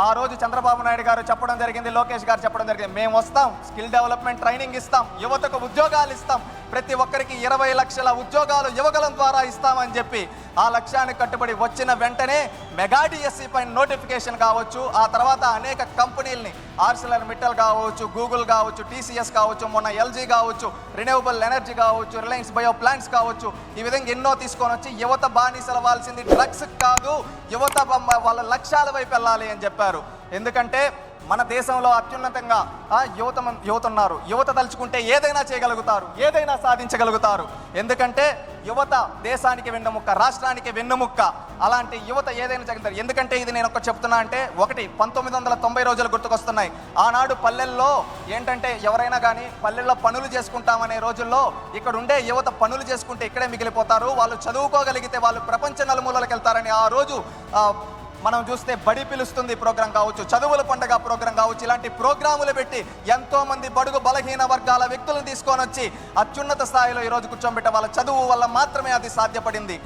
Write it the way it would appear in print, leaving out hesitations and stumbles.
ఆ రోజు చంద్రబాబు నాయుడు గారు చెప్పడం జరిగింది, లోకేష్ గారు చెప్పడం జరిగింది, మేము వస్తాం, స్కిల్ డెవలప్మెంట్ ట్రైనింగ్ ఇస్తాం, యువతకు ఉద్యోగాలు ఇస్తాం, ప్రతి ఒక్కరికి 20 లక్షల ఉద్యోగాలు యువగలం ద్వారా ఇస్తామని చెప్పి ఆ లక్ష్యానికి కట్టుబడి వచ్చిన వెంటనే మెగా డిఎస్సి పైన నోటిఫికేషన్ కావచ్చు, ఆ తర్వాత అనేక కంపెనీలని ఆర్సిలర్ మిట్టల్ కావచ్చు, గూగుల్ కావచ్చు, టీసీఎస్ కావచ్చు, మొన్న ఎల్జీ కావచ్చు, రిన్యూవబుల్ ఎనర్జీ కావచ్చు, రిలయన్స్ బయో ప్లాంట్స్ కావచ్చు, ఈ విధంగా ఎన్నో తీసుకొని వచ్చి యువత బానిసలవ్వాల్సింది డ్రగ్స్ కాదు, యువత వాళ్ళ లక్ష్యాల వైపు వెళ్ళాలి అని చెప్పారు. ఎందుకంటే మన దేశంలో అత్యున్నతంగా యువత ఉన్నారు. యువత తలుచుకుంటే ఏదైనా చేయగలుగుతారు, ఏదైనా సాధించగలుగుతారు. ఎందుకంటే యువత దేశానికి వెన్నెముక్క, రాష్ట్రానికి వెన్నెముక్క. అలాంటి యువత ఏదైనా చేయగలుగుతారు. ఎందుకంటే ఇది నేను ఒక చెప్తున్నా అంటే, ఒకటి 1990 రోజులు గుర్తుకొస్తున్నాయి. ఆనాడు పల్లెల్లో ఏంటంటే ఎవరైనా కానీ పల్లెల్లో పనులు చేసుకుంటామనే రోజుల్లో ఇక్కడ ఉండే యువత పనులు చేసుకుంటే ఇక్కడే మిగిలిపోతారు, వాళ్ళు చదువుకోగలిగితే వాళ్ళు ప్రపంచ నలుమూలలకు వెళ్తారని ఆ రోజు మనం చూస్తే బడి పిలుస్తుంది ప్రోగ్రాం కావచ్చు, చదువుల పండుగ ప్రోగ్రాం కావచ్చు, ఇలాంటి ప్రోగ్రాములు పెట్టి ఎంతోమంది బడుగు బలహీన వర్గాల వ్యక్తులను తీసుకొని వచ్చి అత్యున్నత స్థాయిలో ఈరోజు కూర్చోబెట్టే వాళ్ళ చదువు వల్ల మాత్రమే అది సాధ్యపడింది.